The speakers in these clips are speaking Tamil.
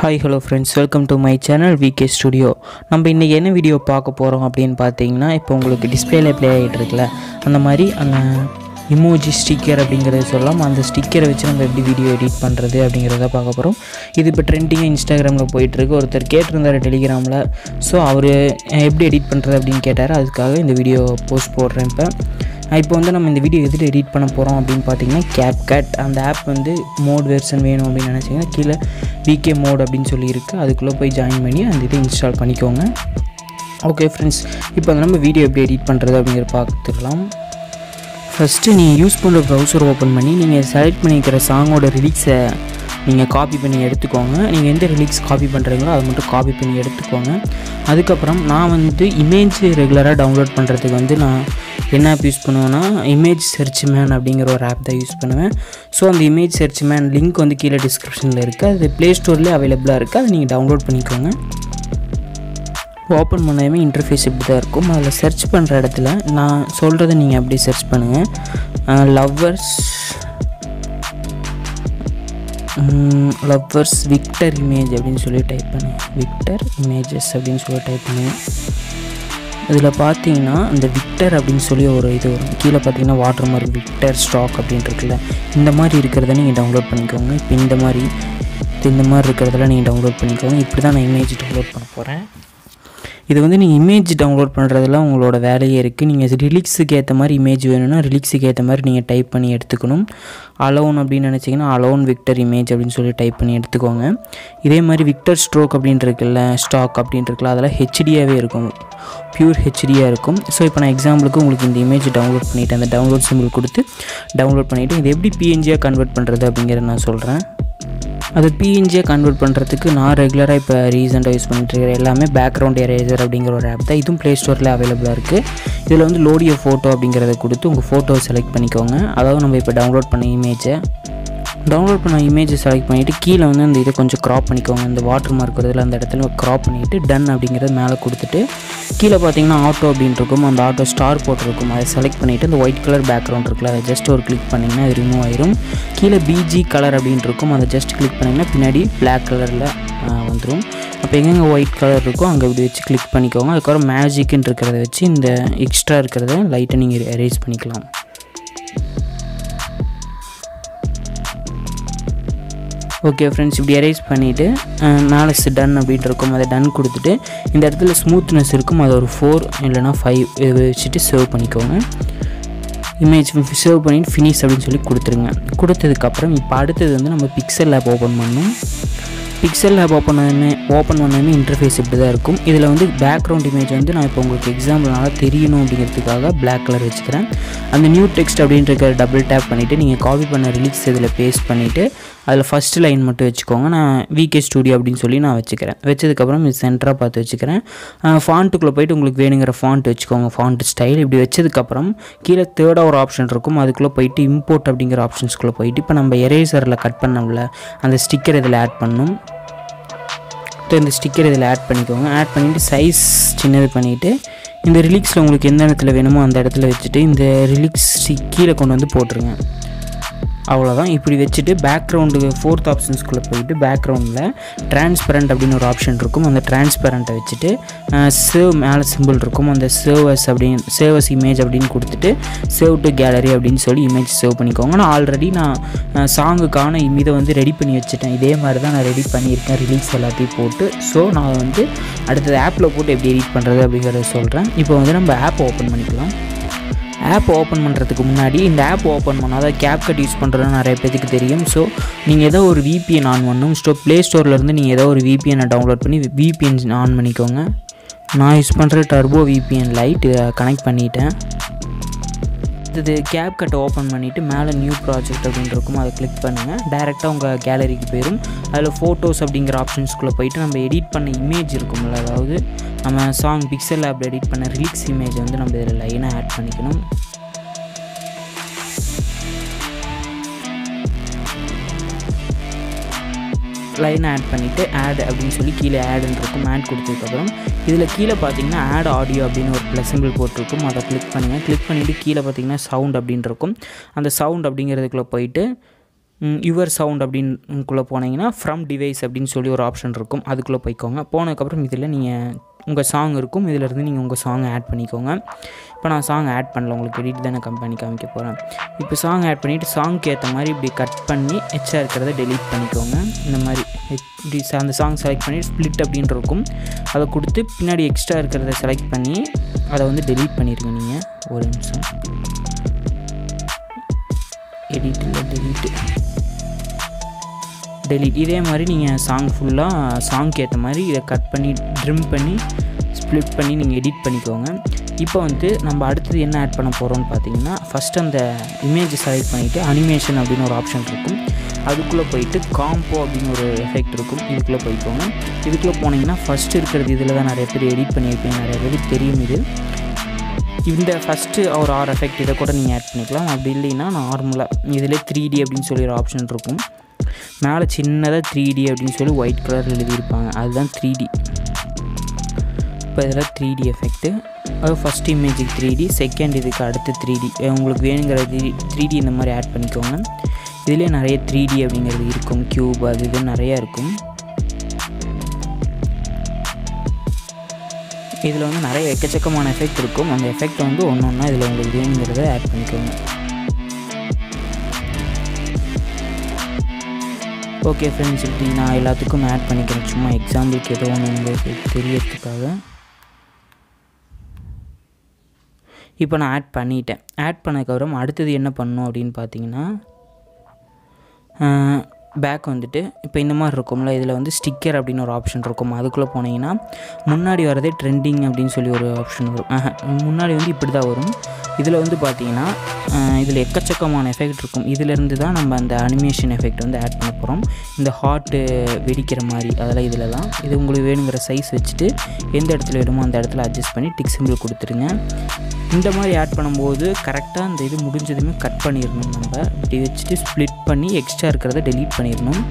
Hi, hello friends, welcome to my channel VK Studio. நம்ம இன்னைக்கு என்ன வீடியோ பார்க்க போறோம் அப்படினு பாத்தீங்கன்னா இப்போ உங்களுக்கு டிஸ்ப்ளேல ப்ளே ஆயிட்டு இருக்குல அந்த மாதிரி அந்த emoji sticker அப்படிங்கறது சொல்லலாம். அந்த ஸ்டிக்கரை வச்சு நம்ம எப்படி வீடியோ எடிட் பண்றது அப்படிங்கறத பார்க்க போறோம். இது இப்போ ட்ரெண்டிங்கா இன்ஸ்டாகிராம்ல போயிட்டு இருக்கு. ஒருத்தர் கேட்டிருந்தாரு டெலிகிராம்ல. சோ அவர் எப்படி எடிட் பண்றது அப்படினு கேட்டாரு. அதுக்காக இந்த வீடியோ போஸ்ட் போடுறேன் இப்போ வந்து நம்ம இந்த வீடியோ எதில எடிட் பண்ண போறோம் அப்படினு பாத்தீங்கன்னா CapCut அந்த ஆப் வந்து மோட் வெர்ஷன் வேணும் அப்படினு நினைச்சீங்கன்னா கீழ VK மோட் அப்படினு சொல்லி இருக்கு. அதுக்குள்ள போய் ஜாயின் பண்ணி அந்த இதை இன்ஸ்டால் பண்ணிக்கோங்க. ஓகே फ्रेंड्स, இப்போ நம்ம வீடியோ எப்படி எடிட் பண்றது அப்படிங்கறத பார்த்துடலாம். ஃபர்ஸ்ட் நீ யூஸ் பண்ற browser ஓபன் பண்ணி நீங்க செலக்ட் பண்ணிக்கிற சாங்கோட லிரிக்ஸை நீங்கள் காப்பி பண்ணி எடுத்துக்கோங்க. நீங்கள் எந்த லிரிக்ஸ் காப்பி பண்ணுறீங்களோ அதை மட்டும் காப்பி பண்ணி எடுத்துக்கோங்க. அதுக்கப்புறம் நான் வந்து இமேஜ் ரெகுலராக டவுன்லோட் பண்ணுறதுக்கு வந்து நான் என்ன ஆப் யூஸ் பண்ணுவேன்னா இமேஜ் சர்ச் மேன் அப்படிங்கிற ஒரு ஆப் தான் யூஸ் பண்ணுவேன். ஸோ அந்த இமேஜ் சர்ச் மேன் லிங்க் வந்து கீழே டிஸ்கிரிப்ஷனில் இருக்குது. அது ப்ளே ஸ்டோர்லேயே அவைலபிளாக இருக்குது. அதை நீங்கள் டவுன்லோட் பண்ணிக்கோங்க. ஓப்பன் பண்ணவே இன்டர்ஃபேஸ் இப்படி தான் இருக்கும். அதில் சர்ச் பண்ணுற இடத்துல நான் சொல்கிறத நீங்கள் அப்படியே சர்ச் பண்ணுங்கள். லவ்வர்ஸ் விக்டர் இமேஜ் அப்படின்னு சொல்லி டைப் பண்ணுங்க. விக்டர் இமேஜஸ் அப்படின்னு சொல்லி டைப் பண்ணுங்க. இதில் பார்த்தீங்கன்னா இந்த விக்டர் அப்படின்னு சொல்லி ஒரு இது வரும். கீழே பார்த்தீங்கன்னா வாட்டர் மார்க் விக்டர் ஸ்டாக் அப்படின்னு இருக்குல்ல, இந்த மாதிரி இருக்கிறத நீங்கள் டவுன்லோட் பண்ணிக்கோங்க. இப்போ இந்த மாதிரி இருக்கிறதெல்லாம் நீங்கள் டவுன்லோட் பண்ணிக்கோங்க. இப்படி தான் நான் இமேஜ் டவுன்லோட் பண்ண போகிறேன். இது வந்து நீங்கள் இமேஜ் டவுன்லோட் பண்ணுறதுலாம் உங்களோட வேலையே இருக்குது. நீங்கள் ரிலிக்ஸுக்கு ஏற்ற மாதிரி இமேஜ் வேணும்னா ரிலிக்ஸுக்கு ஏற்ற மாதிரி நீங்கள் டைப் பண்ணி எடுத்துக்கணும். அலோன் அப்படின்னு நினச்சிங்கன்னா அலோன் விக்டர் இமேஜ் அப்படின்னு சொல்லி டைப் பண்ணி எடுத்துக்கோங்க. இதே மாதிரி விக்டர் ஸ்ட்ரோக் அப்படின்ட்டு இருக்குல்ல, ஸ்டாக் அப்படின்ட்டு இருக்குல்ல, அதெல்லாம் ஹெச்டியாகவே இருக்கும், பியூர் ஹெச்டியாக இருக்கும். ஸோ இப்போ நான் எக்ஸாம்பிளுக்கு உங்களுக்கு இந்த இமேஜ் டவுன்லோட் பண்ணிவிட்டு அந்த டவுன்லோட் சிம்பிள் கொடுத்து டவுன்லோட் பண்ணிவிட்டு இது எப்படி பிஎன்ஜியாக கன்வெர்ட் பண்ணுறது அப்படிங்கிறத நான் சொல்கிறேன். அது பிஎன்ஜியாக கன்வெர்ட் பண்ணுறதுக்கு நான் ரெகுலராக இப்போ ரீசெண்டாக யூஸ் பண்ணிட்டு இருக்கிற எல்லாமே பேக்ரவுண்ட் எரேசர் அப்படிங்கிற ஒரு ஆப் தான். இதுவும் ப்ளே ஸ்டோரில் அவைலபிளாக இருக்குது. இதில் வந்து லோடியோ ஃபோட்டோ அப்படிங்கிறத கொடுத்து உங்கள் ஃபோட்டோவை செலக்ட் பண்ணிக்கோங்க. அதாவது நம்ம இப்போ டவுன்லோட் பண்ண இமேஜை செலக்ட் பண்ணிவிட்டு கீழே வந்து அந்த இதை கொஞ்சம் க்ராப் பண்ணிக்கோங்க. இந்த வாட்டர் மார்க் வருதில் அந்த இடத்துல க்ராப் பண்ணிவிட்டு டன் அப்படிங்கிறது மேலே கொடுத்துட்டு கீழே பார்த்தீங்கன்னா ஆட்டோ அப்படின்னு இருக்கும். அந்த ஆட்டோ ஸ்டார் போட்டிருக்கும். அதை செலக்ட் பண்ணிவிட்டு அந்த ஒயிட் கலர் பேக்ரவுண்ட் இருக்குல்ல, அதை ஜஸ்ட் ஒரு கிளிக் பண்ணிங்கன்னா அது ரிமூவ் ஆயிரும். கீழே பிஜி கலர் அப்படின்னு இருக்கும். அதை ஜஸ்ட் கிளிக் பண்ணிங்கன்னா பின்னாடி பிளாக் கலரில் வந்துடும். அப்போ எங்கெங்கே ஒயிட் கலர் இருக்கோ அங்கே இப்படி வச்சு கிளிக் பண்ணிக்கோங்க. அதுக்கப்புறம் மேஜிக்னு இருக்கிறத வச்சு இந்த எக்ஸ்ட்ரா இருக்கிறத லைட்டை நீங்கள் எரேஸ் பண்ணிக்கலாம். ஓகே ஃப்ரெண்ட்ஸ், இப்படி எரேஸ் பண்ணிவிட்டு மேலே டன் அப்படின்ட்டு இருக்கும். அதை டன் கொடுத்துட்டு இந்த இடத்துல ஸ்மூத்னஸ் இருக்கும், அதை ஒரு 4 இல்லைனா 5 இது வச்சுட்டு சேவ் பண்ணிக்கோங்க. இமேஜ் சேவ் பண்ணிவிட்டு ஃபினிஷ் அப்படின்னு சொல்லி கொடுத்துருங்க. கொடுத்ததுக்கப்புறம் இப்போ அடுத்தது வந்து நம்ம பிக்சல் ஆப் ஓப்பன் பண்ணணும். பிக்சல் ஆப் ஓப்பன் பண்ணாலுமே இன்டர்ஃபேஸ் இப்படி தான் இருக்கும். இதில் வந்து பேக்ரவுண்ட் இமேஜ் வந்து நான் இப்போ உங்களுக்கு எக்ஸாம்பிள்னால தெரியணும் அப்படிங்கிறதுக்காக பிளாக் கலர் வச்சுக்கிறேன். அந்த நியூ டெக்ஸ்ட் அப்படின்ற டபுள் டேப் பண்ணிவிட்டு நீங்கள் காப்பி பண்ண ரிலீக்ஸ் இதில் பேஸ்ட் பண்ணிவிட்டு அதில் ஃபஸ்ட்டு லைன் மட்டும் வச்சுக்கோங்க. நான் VK ஸ்டூடியோ அப்படின்னு சொல்லி நான் வச்சுக்கிறேன். வச்சதுக்கப்புறம் இது சென்டராக பார்த்து வச்சுக்கிறேன். ஃபாண்ட்டுக்குள்ளே போய்ட்டு உங்களுக்கு வேணுங்கிற ஃபாண்ட் வச்சுக்கோங்க. ஃபாண்ட் ஸ்டைல் இப்படி வச்சதுக்கப்புறம் கீழே தேர்டாக ஒரு ஆப்ஷன் இருக்கும். அதுக்குள்ளே போயிட்டு இம்போர்ட் அப்படிங்கிற ஆப்ஷன்ஸ்குள்ளே போயிட்டு இப்போ நம்ம எரேசரில் கட் பண்ணோம்ல அந்த ஸ்டிக்கர் இதில் ஆட் பண்ணணும். இந்த ஸ்டிக்கர் இதில் ஆட் பண்ணிக்கோங்க. ஆட் பண்ணிவிட்டு சைஸ் சின்னது பண்ணிவிட்டு இந்த ரிலிக்ஸில் உங்களுக்கு எந்த இடத்துல வேணுமோ அந்த இடத்துல வச்சுட்டு இந்த ரிலிக்ஸ் கீழே கொண்டு வந்து போட்டுருங்க. அவ்வளோதான். இப்படி வச்சுட்டு பேக்ரவுண்டுக்கு 4th ஆப்ஷன்ஸ்குள்ளே போயிட்டு பேக்ரவுண்டில் டிரான்ஸ்பரண்ட் அப்படின்னு ஒரு ஆப்ஷன் இருக்கும். அந்த டிரான்ஸ்பரண்ட்டை வச்சுட்டு சேவ் மேலே சிம்பிள் இருக்கும். அந்த சேவஸ் இமேஜ் அப்படின்னு கொடுத்துட்டு சேவ் டு கேலரி அப்படின்னு சொல்லி இமேஜ் சேவ் பண்ணிக்கோங்க. நான் ஆல்ரெடி சாங்குக்கான இதை வந்து ரெடி பண்ணி வச்சுட்டேன். இதே மாதிரி தான் நான் ரெடி பண்ணியிருக்கேன் ரிலீக்ஸ் எல்லாத்தையும் போட்டு. ஸோ நான் வந்து அடுத்தது ஆப்பில் போட்டு எப்படி எடிட் பண்ணுறது அப்படிங்கிறத சொல்கிறேன். இப்போ வந்து நம்ம ஆப் ஓப்பன் பண்ணிக்கலாம். ஆப் ஓப்பன் பண்ணுறதுக்கு முன்னாடி இந்த ஆப் ஓப்பன் பண்ணால் அதாவது CapCut யூஸ் பண்ணுறது நிறைய பேருக்கு தெரியும். ஸோ நீங்கள் ஏதோ ஒரு VPN ஆன் பண்ணணும். ப்ளே ஸ்டோர்லேருந்து நீங்கள் ஏதோ ஒரு VPN டவுன்லோட் பண்ணி VPN ஆன் பண்ணிக்கோங்க. நான் யூஸ் பண்ணுற டர்போ VPN லைட் இதை கனெக்ட் பண்ணிட்டேன். இது CapCut ஓப்பன் பண்ணிவிட்டு மேலே நியூ ப்ராஜெக்ட் அப்படின்னு இருக்கும். அதை கிளிக் பண்ணுங்கள். டைரெக்டாக உங்கள் கேலரிக்கு போயிடும். அதில் ஃபோட்டோஸ் அப்படிங்கிற ஆப்ஷன்ஸ்குள்ளே போயிட்டு நம்ம எடிட் பண்ண இமேஜ் இருக்கும்ல, அதாவது நம்ம சாங் பிக்சல் ஆப் எடிட் பண்ண ரிலீக்ஸ் இமேஜ் வந்து நம்ம இதில் லைனாக ஆட் பண்ணிக்கணும். லைன் ஆட் பண்ணிவிட்டு ஆட் அப்படின்னு சொல்லி கீழே ஆடுன்னு இருக்கும். ஆட் கொடுத்ததுக்கப்புறம் இதில் கீழே பார்த்தீங்கன்னா ஆட் ஆடியோ அப்படின்னு ஒரு ப்ளஸ் சிம்பிள் போட்டிருக்கும். அதை கிளிக் பண்ணுங்கள். கிளிக் பண்ணிவிட்டு கீழே பார்த்தீங்கன்னா சவுண்ட் அப்படின்னு இருக்கும். அந்த சவுண்ட் அப்படிங்கிறதுக்குள்ளே போயிட்டு யுவர் சவுண்ட் அப்படின்னுக்குள்ளே போனீங்கன்னா ஃப்ரம் டிவைஸ் அப்படின்னு சொல்லி ஒரு ஆப்ஷன் இருக்கும். அதுக்குள்ளே போய்க்கோங்க. போனதுக்கப்புறம் இதில் நீங்கள் உங்கள் சாங் இருக்கும். இதிலேருந்து நீங்கள் உங்கள் சாங்கை ஆட் பண்ணிக்கோங்க. இப்போ நான் சாங் ஆட் பண்ணல, உங்களுக்கு எடிட் தான் நான் கம்பெனி காமிக்க போகிறேன். இப்போ சாங் ஆட் பண்ணிவிட்டு சாங்க்கு ஏற்ற மாதிரி இப்படி கட் பண்ணி எச்சா இருக்கிறத டெலீட் பண்ணிக்கோங்க. இந்த மாதிரி இப்படி அந்த சாங் செலக்ட் பண்ணி ஸ்ப்ளிட் அப்படின்ட்டு இருக்கும். அதை கொடுத்து பின்னாடி எக்ஸ்ட்ரா இருக்கிறத செலக்ட் பண்ணி அதை வந்து டெலீட் பண்ணிடுங்க. நீங்கள் ஒரு நிமிஷம் டெலீட். இதே மாதிரி நீங்கள் சாங் ஃபுல்லாக சாங்க்கு ஏற்ற மாதிரி இதை கட் பண்ணி ட்ரிம் பண்ணி ஸ்ப்ளிட் பண்ணி நீங்கள் எடிட் பண்ணிக்கோங்க. இப்போ வந்து நம்ம அடுத்தது என்ன ஆட் பண்ண போகிறோம்னு பார்த்தீங்கன்னா, ஃபஸ்ட்டு அந்த இமேஜை செலக்ட் பண்ணிவிட்டு அனிமேஷன் அப்படின்னு ஒரு ஆப்ஷன் இருக்கும். அதுக்குள்ளே போயிட்டு காம்போ அப்படின்னு ஒரு எஃபெக்ட் இருக்கும். இதுக்குள்ளே போய்க்கோங்க. இதுக்குள்ளே போனீங்கன்னா ஃபஸ்ட்டு இருக்கிறது இதில் தான் நிறைய பேர் எடிட் பண்ணியிருப்பீங்க, நிறைய பேருக்கு தெரியும். இந்த ஃபஸ்ட்டு ஒரு ஆர் எஃபெக்ட் இதை கூட நீங்கள் ஆட் பண்ணிக்கலாம். அப்படி இல்லைன்னா நார்மலாக இதிலே 3D அப்படின்னு சொல்லி ஒரு ஆப்ஷன் இருக்கும். மேலே சின்னதாக 3D அப்படின்னு சொல்லி ஒயிட் கலர் எழுதியிருப்பாங்க, அதுதான் 3D. இப்போ இதில் 3D எஃபெக்ட்டு, அது ஃபஸ்ட் இமேஜுக்கு 3D, செகண்ட் இதுக்கு அடுத்து 3D. உங்களுக்கு வேணுங்கிற 3D இந்த மாதிரி ஆட் பண்ணிக்கோங்க. இதிலே நிறைய 3D அப்படிங்கிறது இருக்கும், க்யூப் அது இது நிறையா இருக்கும். இதில் வந்து நிறைய எக்கச்சக்கமான எஃபெக்ட் இருக்கும். அந்த எஃபெக்ட் வந்து ஒன்று ஒன்றா இதில் உங்களுக்கு வேணுங்கிறத ஆட் பண்ணிக்கோங்க. ஓகே ஃப்ரெண்ட்ஸ், இப்படி நான் எல்லாத்துக்கும் ஆட் பண்ணிக்கிறேன், சும்மா எக்ஸாம்பிளுக்கு ஏதோ ஒன்று உங்களுக்கு தெரியறதுக்காக. இப்போ நான் ஆட் பண்ணிட்டேன். ஆட் பண்ணதுக்கப்புறம் அடுத்தது என்ன பண்ணணும் அப்படின்னு பார்த்தீங்கன்னா, பேக் வந்துட்டு இப்போ இந்த மாதிரி இருக்கும்ல, இதில் வந்து ஸ்டிக்கர் அப்படின்னு ஒரு ஆப்ஷன் இருக்கும். அதுக்குள்ளே போனீங்கன்னா முன்னாடி வரதே ட்ரெண்டிங் அப்படின்னு சொல்லி ஒரு ஆப்ஷன் வரும். முன்னாடி வந்து இப்படி தான் வரும். இதில் வந்து பார்த்தீங்கன்னா இதில் எக்கச்சக்கமான எஃபெக்ட் இருக்கும். இதிலேருந்து தான் நம்ம அந்த அனிமேஷன் எஃபெக்ட் வந்து ஆட் பண்ண போகிறோம். இந்த ஹார்ட்டு வெடிக்கிற மாதிரி அதெல்லாம் இதில் தான். இது உங்களுக்கு வேணுங்கிற சைஸ் வச்சுட்டு எந்த இடத்துல வேணுமோ அந்த இடத்துல அட்ஜஸ்ட் பண்ணி டிக் சிம்பிள் கொடுத்துருங்க. இந்த மாதிரி ஆட் பண்ணும்போது கரெக்டாக அந்த இது முடிஞ்சதுமே கட் பண்ணிடணும். நம்ம இப்படி வச்சுட்டு ஸ்ப்ளிட் பண்ணி எக்ஸ்ட்ரா இருக்கிறத டெலீட் பண்ணிடணும்.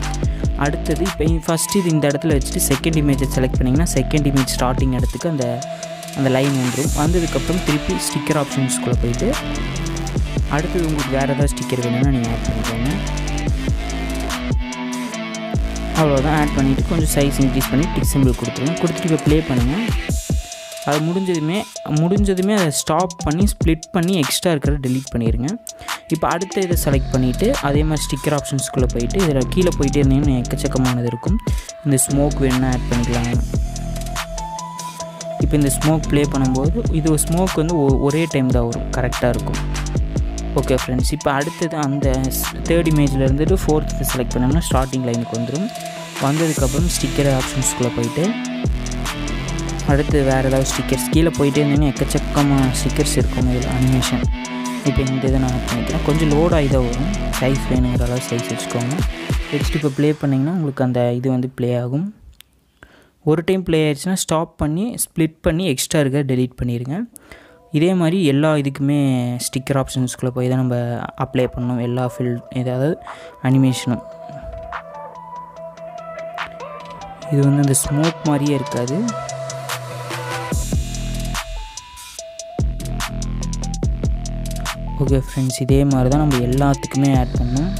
அடுத்தது இப்போ ஃபஸ்ட்டு இது இந்த இடத்துல வச்சுட்டு செகண்ட் இமேஜை செலக்ட் பண்ணிங்கன்னா செகண்ட் இமேஜ் ஸ்டார்டிங் இடத்துக்கு அந்த லைன் வந்துடும். வந்ததுக்கப்புறம் திருப்பி ஸ்டிக்கர் ஆப்ஷன்ஸ்குள்ளே போயிட்டு அடுத்தது உங்களுக்கு வேறு ஏதாவது ஸ்டிக்கர் வேணும்னா நீங்கள் ஆட் பண்ணிக்கோங்க. அவ்வளோதான். ஆட் பண்ணிவிட்டு கொஞ்சம் சைஸ் இன்க்ரீஸ் பண்ணி டிக் சிம்பிள் கொடுத்துருங்க. கொடுத்துட்டு இப்போ ப்ளே பண்ணுங்கள். அது முடிஞ்சதுமே அதை ஸ்டாப் பண்ணி ஸ்ப்ளிட் பண்ணி எக்ஸ்ட்ரா இருக்கிறத டெலீட் பண்ணிடுங்க. இப்போ அடுத்த இதை செலக்ட் பண்ணிவிட்டு அதே மாதிரி ஸ்டிக்கர் ஆப்ஷன்ஸ்குள்ளே போயிட்டு இதில் கீழே போயிட்டே இருந்தீங்கன்னா எக்கச்சக்கமானது இருக்கும். இந்த ஸ்மோக் வேணும்னா ஆட் பண்ணிக்கலாம். இப்போ இந்த ஸ்மோக் ப்ளே பண்ணும்போது இது ஸ்மோக் வந்து ஒரே டைம் தான் வரும், கரெக்டாக இருக்கும். ஓகே ஃப்ரெண்ட்ஸ், இப்போ அடுத்தது அந்த தேர்ட் இமேஜில் இருந்துட்டு ஃபோர்த்து செலக்ட் பண்ணோம்னா ஸ்டார்டிங் லைனுக்கு வந்துடும். வந்ததுக்கப்புறம் ஸ்டிக்கர் ஆப்ஷன்ஸ்குள்ளே போயிட்டு அடுத்து வேறு ஏதாவது ஸ்டிக்கர்ஸ் கீழே போயிட்டே இருந்தீங்கன்னா எக்கச்சக்கமாக ஸ்டிக்கர்ஸ் இருக்கும் இதில் அனிமேஷன். இப்போ இந்த இதை நான் ஆட் பண்ணிக்கிறேன். கொஞ்சம் லோட் ஆகி தான் வரும். சைஸ் வேணுங்கிற அளவு சைஸ் வச்சுக்கோங்க. வச்சுட்டு இப்போ ப்ளே பண்ணிங்கன்னா உங்களுக்கு அந்த இது வந்து ப்ளே ஆகும். ஒரு டைம் ப்ளே ஆயிடுச்சுன்னா ஸ்டாப் பண்ணி ஸ்ப்ளிட் பண்ணி எக்ஸ்ட்ரா இருக்க டெலீட் பண்ணிடுங்க. இதே மாதிரி எல்லா இதுக்குமே ஸ்டிக்கர் ஆப்ஷன்ஸ்குள்ளே போய் தான் நம்ம அப்ளை பண்ணணும், எல்லா ஏதாவது அனிமேஷனும். இது வந்து அந்த ஸ்மோக் மாதிரியே இருக்காது. ஓகே ஃப்ரெண்ட்ஸ், இதே மாதிரி தான் நம்ம எல்லாத்துக்குமே ஆட் பண்ணணும்.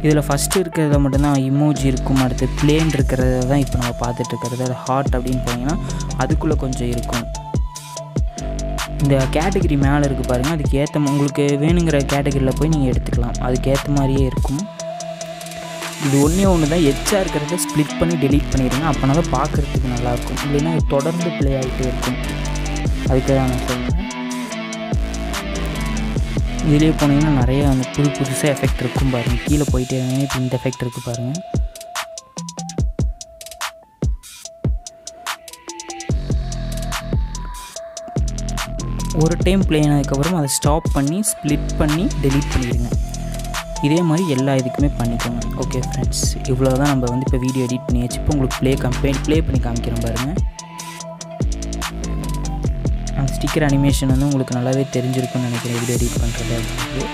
இதில் ஃபஸ்ட்டு இருக்கிறத மட்டும்தான் இமோஜி இருக்கும். அடுத்து பிளேன் இருக்கிறத தான் இப்போ நம்ம பார்த்துட்ருக்கிறது. அது ஹார்ட் அப்படின்னு போனீங்கன்னா அதுக்குள்ளே கொஞ்சம் இருக்கும். இந்த கேட்டகரி மேலே இருக்குது பாருங்கள், அதுக்கு ஏற்ற உங்களுக்கு வேணுங்கிற கேட்டகரியில் போய் நீங்கள் எடுத்துக்கலாம். அதுக்கேற்ற மாதிரியே இருக்கும். இது ஒன்று தான் எச்சா இருக்கிறத ஸ்ப்ளிட் பண்ணி டெலீட் பண்ணிடுங்க. அப்போனா தான் பார்க்குறதுக்கு நல்லாயிருக்கும். இல்லைன்னா தொடர்ந்து ப்ளே ஆகிட்டே இருக்கும். அதுக்கு தான் நான் சொல்கிறேன். இதிலே போனீங்கன்னா நிறைய அந்த புதுசாக எஃபெக்ட் இருக்கும் பாருங்கள். கீழே போயிட்டே இருந்தீங்கன்னா இப்போ இந்த எஃபெக்ட் இருக்குது பாருங்கள். ஒரு டைம் ப்ளே ஆனதுக்கப்புறம் அதை ஸ்டாப் பண்ணி ஸ்ப்ளிட் பண்ணி டெலீட் பண்ணிடுங்க. இதே மாதிரி எல்லா இதுக்குமே பண்ணிக்கோங்க. ஓகே ஃப்ரெண்ட்ஸ், இவ்வளோ தான் நம்ம வந்து இப்போ வீடியோ எடிட் பண்ணியாச்சு. இப்போ உங்களுக்கு ப்ளே பண்ணி காமிக்கிறேன் பாருங்கள். அந்த ஸ்டிக்கர் அனிமேஷன் வந்து உங்களுக்கு நல்லாவே தெரிஞ்சிருக்குன்னு நினைக்கிறேன் வீடியோ எடிட் பண்ணுறது அப்படின்றது.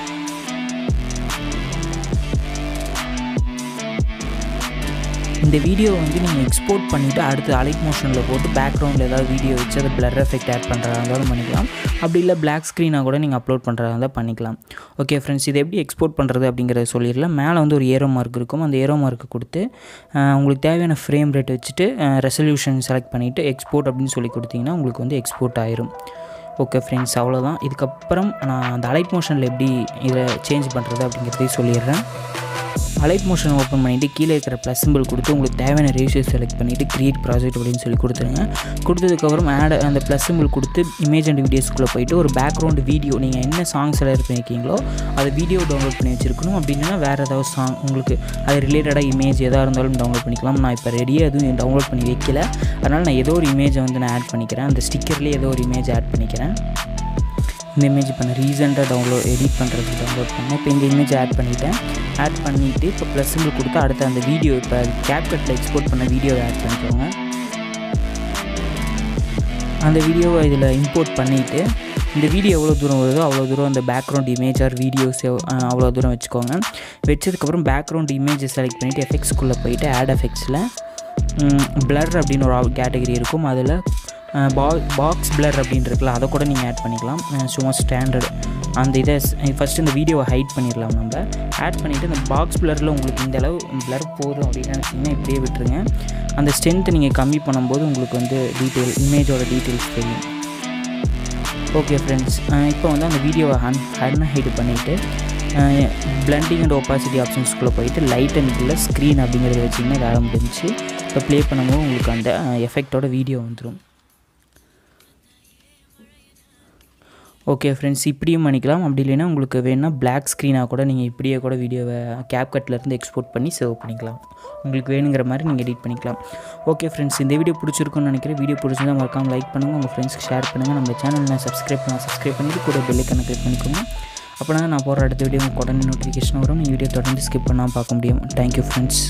இந்த வீடியோ வந்து நீங்கள் எக்ஸ்போர்ட் பண்ணிவிட்டு அடுத்து அலைட் மோஷனில் போட்டு பேக்ரவுண்டில் ஏதாவது வீடியோ வச்சு அதை பிளர் எஃபெக்ட் ஆட் பண்ணுறதா இருந்தாலும் பண்ணிக்கலாம். அப்படி இல்லை பிளாக் ஸ்க்ரீனாக கூட நீங்கள் அப்லோட் பண்ணுறதா இருந்தால் பண்ணிக்கலாம். ஓகே ஃப்ரெண்ட்ஸ், இது எப்படி எக்ஸ்போர்ட் பண்ணுறது அப்படிங்கிறத சொல்லிடலாம். மேலே வந்து ஒரு ஏரோ மார்க் இருக்கும். அந்த ஏரோ மார்க்கு கொடுத்து உங்களுக்கு தேவையான ஃப்ரேம் ரேட் வச்சுட்டு ரெசல்யூஷன் செலக்ட் பண்ணிவிட்டு எக்ஸ்போர்ட் அப்படின்னு சொல்லி கொடுத்தீங்கன்னா உங்களுக்கு வந்து எக்ஸ்போர்ட் ஆயிரும். ஓகே ஃப்ரெண்ட்ஸ், அவ்வளோதான். இதுக்கப்புறம் நான் அந்த அலைட் மோஷனில் எப்படி இதை சேஞ்ச் பண்ணுறது அப்படிங்கிறதையும் சொல்லிடுறேன். அலைட் மோஷன் ஓப்பன் பண்ணிவிட்டு கீழே இருக்கிற ப்ளஸ் சிம்பிள் கொடுத்து உங்களுக்கு தேவையான ரேஷியோ செலக்ட் பண்ணிவிட்டு க்ரியேட் ப்ராஜெக்ட் அப்படின்னு சொல்லி கொடுத்துருங்க. கொடுத்ததுக்கப்புறம் அந்த ப்ளஸ் சிம்பிள் கொடுத்து இமேஜ் அண்ட் வீடியோஸ்குள்ளே போய்ட்டு ஒரு பேக்ரவுண்டு வீடியோ நீங்கள் என்ன சாங்ஸ் செலக்ட் பண்ணியிருக்கீங்களோ அதை வீடியோ டவுன்லோட் பண்ணி வச்சுருக்கணும். அப்படின்னா வேறு ஏதாவது சாங் உங்களுக்கு அது ரிலேட்டடாக இமேஜ் எதாக இருந்தாலும் டவுன்லோட் பண்ணிக்கலாம். நான் இப்போ ரெடியாக எதுவும் டவுன்லோட் பண்ணி வைக்கல, அதனால் நான் ஏதோ ஒரு இமேஜை வந்து நான் ஆட் பண்ணிக்கிறேன். அந்த ஸ்டிக்கர்லேயே ஏதோ ஒரு இமேஜ் ஆட் பண்ணிக்கிறேன். இந்த இமேஜ் இப்போ நான் ரீசெண்டாக எடிட் பண்ணுறதுக்கு டவுன்லோட் பண்ணேன். இப்போ இந்த இமேஜ் ஆட் பண்ணிவிட்டு இப்போ ப்ளஸ் சிம்பிள் கொடுத்து அடுத்து அந்த வீடியோ இப்போ கேப்கட்டில் எக்ஸ்போர்ட் பண்ண வீடியோவை ஆட் பண்ணிக்கோங்க. அந்த வீடியோவை இதில் இம்போர்ட் பண்ணிவிட்டு இந்த வீடியோ எவ்வளோ தூரம் வருதோ அவ்வளோ தூரம் அந்த பேக்ரவுண்ட் இமேஜ் ஆர் வீடியோஸ் அவ்வளோ தூரம் வச்சுக்கோங்க. வச்சதுக்கப்புறம் பேக்ரவுண்ட் இமேஜை செலக்ட் பண்ணிவிட்டு எஃபெக்ட்ஸ்குள்ளே போயிட்டு ஆட் எஃபெக்ட்ஸில் பிளர் அப்படின்னு ஒரு கேட்டகரி இருக்கும். அதில் பாக்ஸ் பிளர் அப்படின்னு இருக்குல்ல, அதை கூட நீங்கள் ஆட் பண்ணிக்கலாம். சும்மா ஸ்டாண்டர்ட் அந்த இதை ஃபஸ்ட்டு இந்த வீடியோவை ஹைட் பண்ணிடலாம். நம்ம ஆட் பண்ணிவிட்டு இந்த பாக்ஸ் பிளரில் உங்களுக்கு இந்த அளவு பிளர் போதும் அப்படின்னு நினச்சிங்கன்னா இப்படியே விட்டுருங்க. அந்த ஸ்ட்ரென்த்தை நீங்கள் கம்மி பண்ணும்போது உங்களுக்கு வந்து இமேஜோட டீட்டெயில்ஸ் தெரியும். ஓகே ஃப்ரெண்ட்ஸ், இப்போ வந்து அந்த வீடியோவை அன்ஹைட் பண்ணிவிட்டு பிளண்டிங் அண்ட் ஒப்பாசிட்டி ஆப்ஷன்ஸ்குள்ளே போயிட்டு லைட் அண்ட் இல்லை ஸ்க்ரீன் அப்படிங்கிறத வச்சிங்கன்னா வேலை முடிஞ்சிச்சு. இப்போ ப்ளே பண்ணும்போது உங்களுக்கு அந்த எஃபெக்டோட வீடியோ வந்துடும். ஓகே ஃப்ரெண்ட்ஸ், இப்படியும் பண்ணிக்கலாம். அப்படி இல்லைன்னா உங்களுக்கு வேணுன்னா பிளாக் ஸ்க்ரீனாக கூட நீங்கள் இப்படியே கூட வீடியோவை கேப்கட்லேருந்து எக்ஸ்போர்ட் பண்ணி சேவ் பண்ணிக்கலாம். உங்களுக்கு வேணுங்கிற மாதிரி நீங்கள் எடிட் பண்ணிக்கலாம். ஓகே ஃப்ரெண்ட்ஸ், இந்த வீடியோ பிடிச்சிருக்குன்னு நினைக்கிறேன். வீடியோ பிடிச்சிருந்தா மறக்காமல் லைக் பண்ணுங்கள், உங்கள் ஃப்ரெண்ட்ஸ்க்கு ஷேர் பண்ணுங்கள். நம்ம சேனலில் சப்ஸ்கிரைப் பண்ணிவிட்டு கூட பெல் ஐகானை கிளிக் பண்ணிக்கோங்க. அப்போனா நான் போகிற அடுத்த வீடியோ உங்களுக்கு உடனே நோட்டிஃபிகேஷன் வரும். நீங்கள் வீடியோ தொடர்ந்து ஸ்கிப் பண்ணாமல் பார்க்க முடியும். Thank you friends.